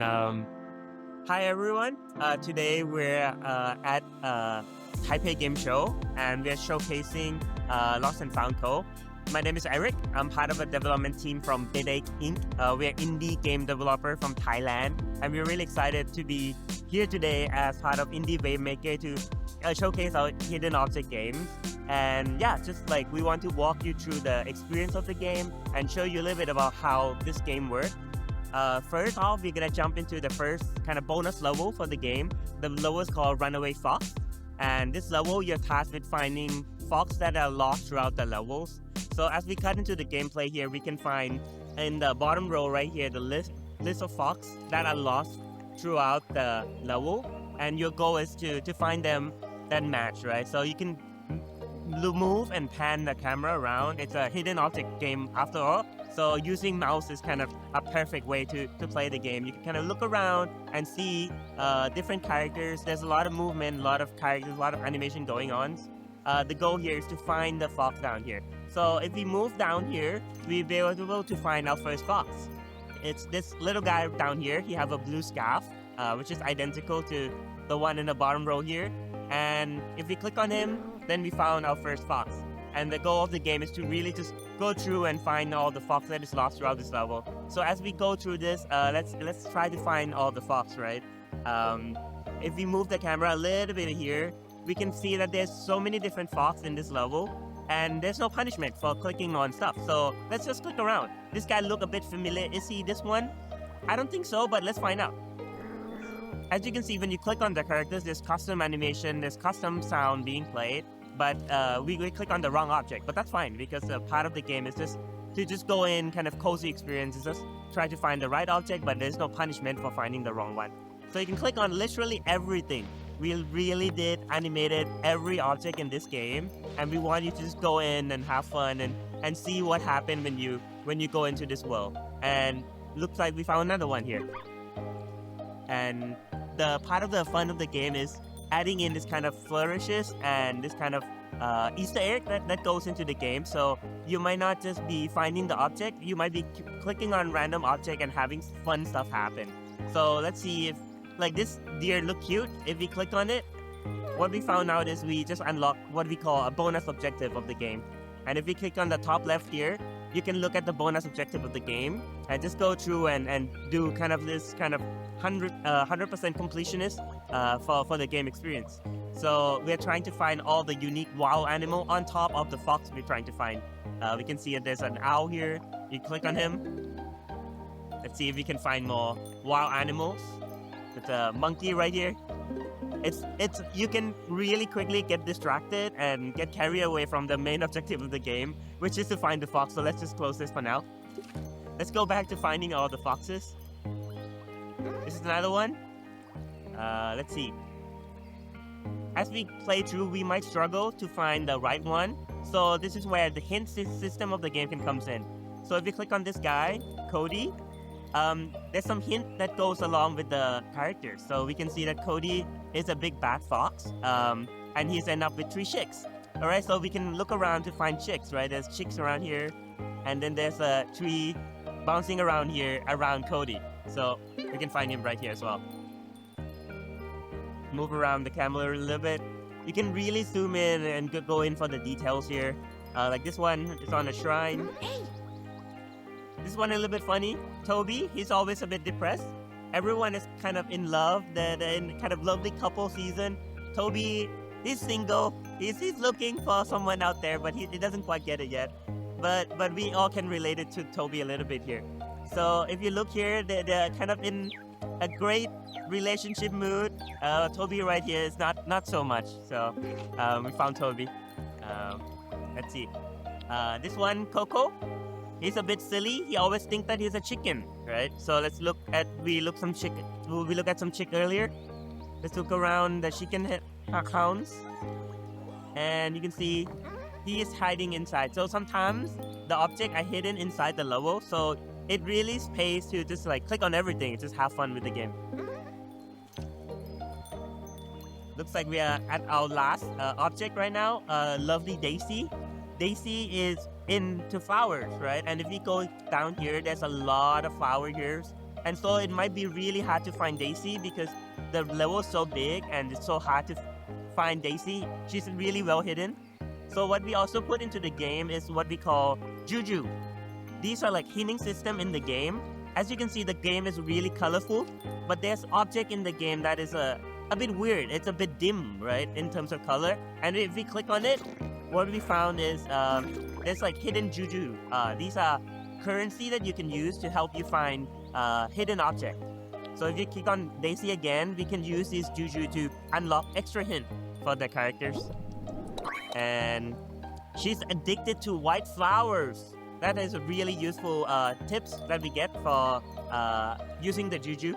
Um, Hi everyone. Today we're at Taipei Game Show and we're showcasing Lost and Found Co. My name is Eric. I'm part of a development team from Bidake Inc. We're indie game developer from Thailand, and we're really excited to be here today as part of Indie Wave Maker to showcase our hidden object games. And yeah, just like we want to walk you through the experience of the game and show you a little bit about how this game works. First off, we're gonna jump into the first kind of bonus level for the game. The level is called Runaway Fox, and this level you're tasked with finding fox that are lost throughout the levels. So as we cut into the gameplay here, we can find in the bottom row right here the list of fox that are lost throughout the level, and your goal is to find them that match, right? So you can move and pan the camera around. It's a hidden object game after all. So using mouse is kind of a perfect way to play the game. You can kind of look around and see different characters. There's a lot of movement, a lot of characters, a lot of animation going on. The goal here is to find the fox down here. So if we move down here, we'll be able to find our first fox. It's this little guy down here. He have a blue scarf, which is identical to the one in the bottom row here. And if we click on him, then we found our first fox. And the goal of the game is to really just go through and find all the fox that is lost throughout this level. So as we go through this, let's try to find all the fox, right? If we move the camera a little bit here, we can see that there's so many different fox in this level, and there's no punishment for clicking on stuff. So let's just click around. This guy look a bit familiar. Is he this one? I don't think so, but let's find out. As you can see, when you click on the characters, there's custom animation, there's custom sound being played, but we click on the wrong object. But that's fine, because part of the game is just to go in, kind of cozy experience, is just try to find the right object, but there's no punishment for finding the wrong one. So you can click on literally everything. We really did animated every object in this game, and we want you to just go in and have fun and see what happened when you go into this world. And looks like we found another one here. And the part of the fun of the game is adding in this kind of flourishes and this kind of Easter egg that goes into the game. So you might not just be finding the object, you might be clicking on random object and having fun stuff happen. So let's see if, like, this deer look cute. If we click on it, what we found out is we just unlock what we call a bonus objective of the game. And if we click on the top left here, you can look at the bonus objective of the game and just go through and do kind of this kind of 100% completionist for the game experience. So we're trying to find all the unique wild animal on top of the fox we're trying to find. We can see that there's an owl here. You click on him. Let's see if we can find more wild animals. There's a monkey right here. It's you can really quickly get distracted and get carried away from the main objective of the game, which is to find the fox. So let's just close this for now. Let's go back to finding all the foxes. This is another one. Let's see. As we play through, we might struggle to find the right one. So this is where the hint system of the game can comes in. So if you click on this guy, Cody, there's some hint that goes along with the characters. So we can see that Cody is a big bad fox, and he's ended up with 3 chicks. All right, so we can look around to find chicks, right? There's chicks around here, and then there's a tree bouncing around here around Cody. So we can find him right here as well. Move around the camera a little bit. You can really zoom in and go in for the details here. Like this one is on a shrine. This one a little bit funny. Toby, he's always a bit depressed. Everyone is kind of in love. They're in kind of lovely couple season. Toby, he's single. He's looking for someone out there, but he doesn't quite get it yet. But we all can relate it to Toby a little bit here. So if you look here, they're kind of in a great relationship mood. Toby right here is not so much. So we found Toby. Let's see. This one, Coco. He's a bit silly. He always thinks that he's a chicken, right? So let's look at we look at some chick earlier. Let's look around the chicken hounds, and you can see he is hiding inside. So sometimes the object are hidden inside the level, so it really pays to just like click on everything, just have fun with the game. Looks like we are at our last object right now. Lovely Daisy. Daisy is into flowers, right? And if we go down here, there's a lot of flower here. And so it might be really hard to find Daisy because the level is so big and it's so hard to find Daisy. She's really well hidden. So what we also put into the game is what we call Juju. These are like hinting system in the game. As you can see, the game is really colorful, but there's object in the game that is a bit weird. It's a bit dim, right, in terms of color. And if we click on it, what we found is there's like hidden Juju. These are currency that you can use to help you find hidden object. So if you click on Daisy again, we can use this Juju to unlock extra hint for the characters. And she's addicted to white flowers. That is a really useful tips that we get for using the Juju.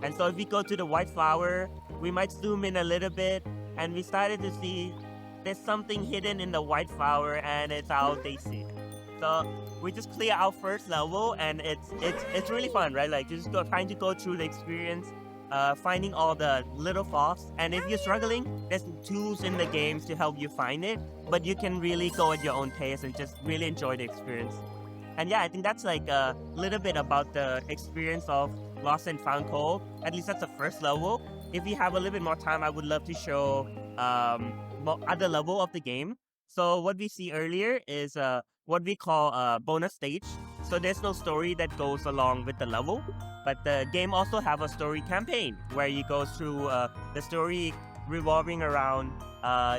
And so if we go to the white flower, we might zoom in a little bit, and we started to see there's something hidden in the white flower, and it's our Daisy. So we just clear our first level, and it's really fun, right? Like just trying to go through the experience, finding all the little fox. And if you're struggling, there's tools in the games to help you find it, but you can really go at your own pace and just really enjoy the experience. And yeah, I think that's like a little bit about the experience of Lost and Found Cove. At least that's the first level. If we have a little bit more time, I would love to show other level of the game. So what we see earlier is what we call a bonus stage. So there's no story that goes along with the level, but the game also have a story campaign where you go through the story revolving around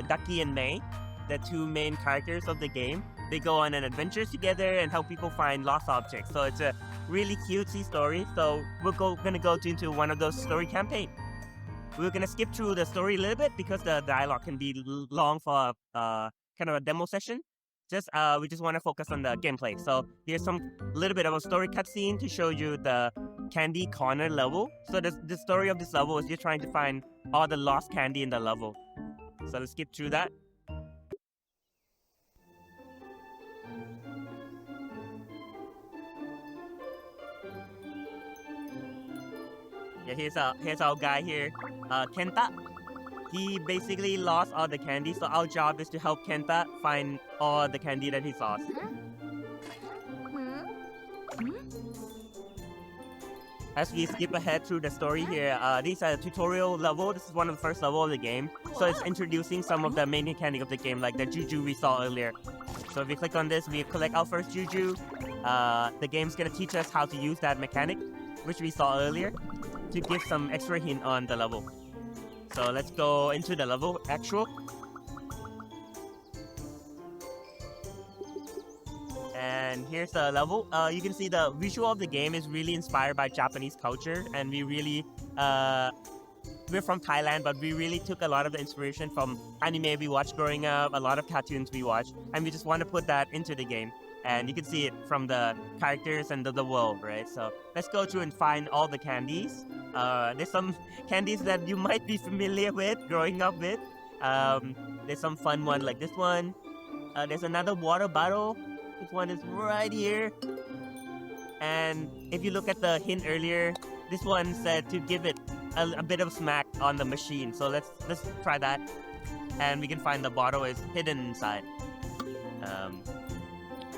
Ducky and May, the two main characters of the game. They go on an adventure together and help people find lost objects. So it's a really cutesy story. So we're gonna go into one of those story campaign. We're gonna skip through the story a little bit because the dialogue can be long for kind of a demo session. We just want to focus on the gameplay. So here's some little bit of a story cutscene to show you the candy corner level. So the story of this level is you're trying to find all the lost candy in the level. So let's skip through that. Yeah, here's our guy here, Kenta. He basically lost all the candy, so our job is to help Kenta find all the candy that he lost. As we skip ahead through the story here, these are tutorial level. This is one of the first level of the game. So it's introducing some of the main mechanic of the game, like the Juju we saw earlier. So if we click on this, we collect our first Juju. The game's gonna teach us how to use that mechanic, which we saw earlier, to give some extra hint on the level. So let's go into the level actual. And here's the level. You can see the visual of the game is really inspired by Japanese culture, and we really we're from Thailand, but we really took a lot of the inspiration from anime we watched growing up, a lot of cartoons we watched, and we just want to put that into the game. And you can see it from the characters and the world, right? So let's go through and find all the candies. There's some candies that you might be familiar with, growing up with. There's some fun one like this one. There's another water bottle. This one is right here. And if you look at the hint earlier, this one said to give it a bit of smack on the machine. So let's try that. And we can find the bottle is hidden inside.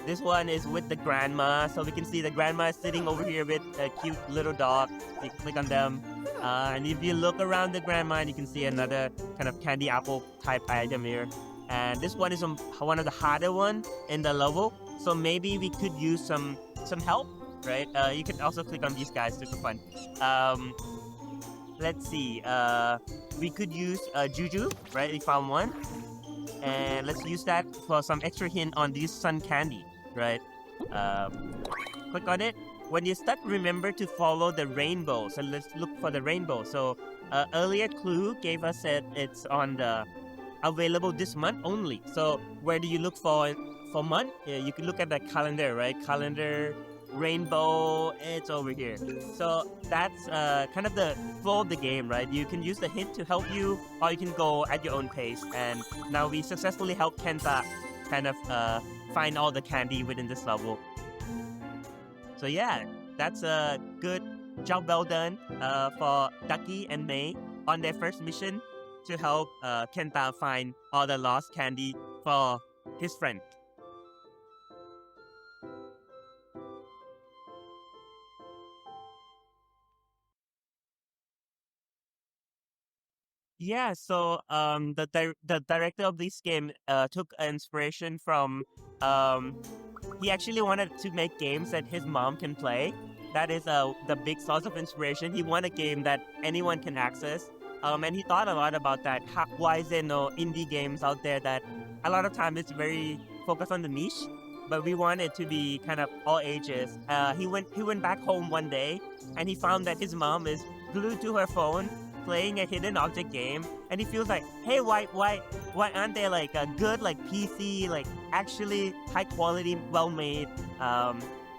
This one is with the grandma, so we can see the grandma is sitting over here with a cute little dog. You can click on them, and if you look around the grandma, you can see another kind of candy apple type item here. And this one is one of the harder one in the level, so maybe we could use some help, right? You can also click on these guys, super fun. Let's see, we could use Juju, right? We found one. And let's use that for some extra hint on this sun candy, right? Click on it. When you're stuck, remember to follow the rainbow. So let's look for the rainbow. So earlier clue gave us that it's on the available this month only. So where do you look for month? You can look at the calendar, right? Calendar, rainbow, it's over here. So that's kind of the flow of the game, right? You can use the hint to help you, or you can go at your own pace. And now we successfully helped Kenta kind of find all the candy within this level. So yeah, that's a good job well done for Ducky and May on their first mission to help Kenta find all the lost candy for his friend. Yeah, so the director of this game took inspiration from um, he actually wanted to make games that his mom can play. That is the big source of inspiration. He wanted a game that anyone can access. And he thought a lot about that. Why is there no indie games out there that a lot of time it's very focused on the niche, but we want it to be kind of all ages. He went back home one day and he found that his mom is glued to her phone playing a hidden object game, and he feels like, hey, why aren't there like a good like PC like actually high quality, well made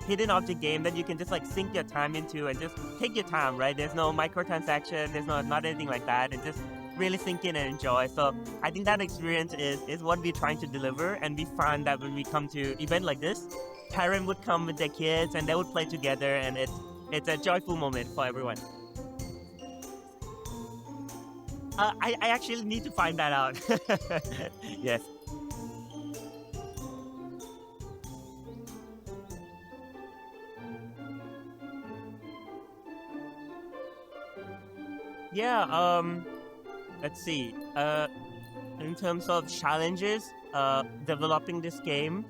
hidden object game that you can just like sink your time into and just take your time, right? There's no microtransaction, there's not anything like that, and just really sink in and enjoy. So I think that experience is what we're trying to deliver, and we find that when we come to event like this, parents would come with their kids and they would play together, and it's a joyful moment for everyone. I actually need to find that out. Yes. Yeah, let's see. In terms of challenges, developing this game,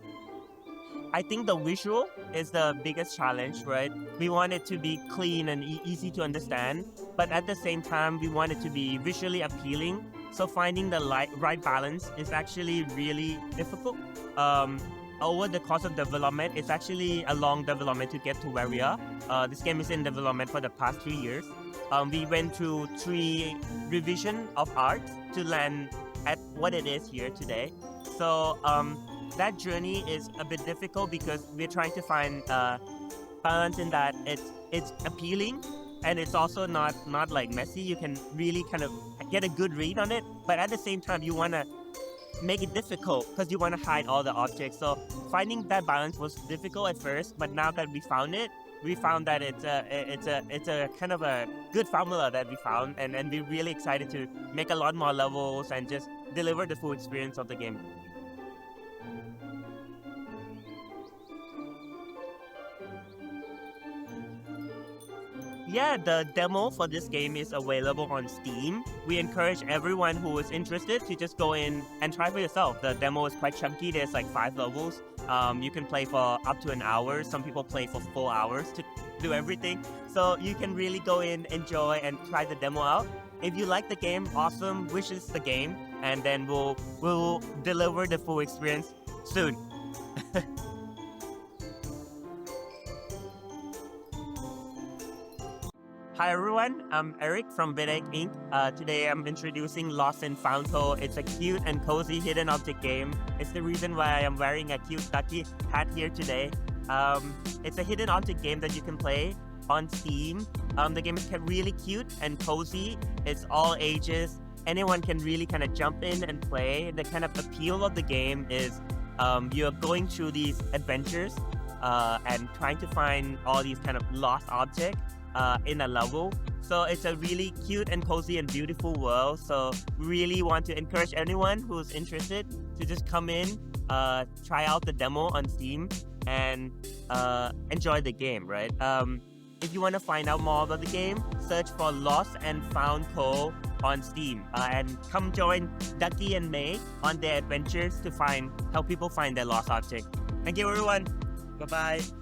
I think the visual is the biggest challenge, right? We want it to be clean and easy to understand, but at the same time, we want it to be visually appealing. So finding the right balance is actually really difficult. Um, Over the course of development, it's actually a long development to get to where we are. This game is in development for the past 3 years. We went through 3 revision of art to land at what it is here today. So that journey is a bit difficult because we're trying to find balance in that it's appealing and it's also not like messy. You can really kind of get a good read on it, but at the same time you want to make it difficult because you want to hide all the objects. So finding that balance was difficult at first, but now that we found that it's a kind of a good formula that we found, and we're really excited to make a lot more levels and just deliver the full experience of the game. Yeah, the demo for this game is available on Steam. We encourage everyone who is interested to just go in and try for yourself. The demo is quite chunky. There's like 5 levels. You can play for up to an hour. Some people play for 4 hours to do everything. So you can really go in, enjoy, and try the demo out. If you like the game, awesome. Wishes the game, and then we'll deliver the full experience soon. Hi everyone, I'm Eric from Videg Inc. Today I'm introducing Lost and Found Co. It's a cute and cozy hidden object game. It's the reason why I'm wearing a cute ducky hat here today. It's a hidden object game that you can play on Steam. The game is really cute and cozy. It's all ages. Anyone can really kind of jump in and play. The kind of appeal of the game is you're going through these adventures and trying to find all these kind of lost objects in a level. So it's a really cute and cozy and beautiful world. So we really want to encourage anyone who's interested to just come in, try out the demo on Steam, and enjoy the game, right? If you want to find out more about the game, search for Lost and Found Co. on Steam, and come join Ducky and May on their adventures to help people find their lost object. Thank you, everyone. Bye bye.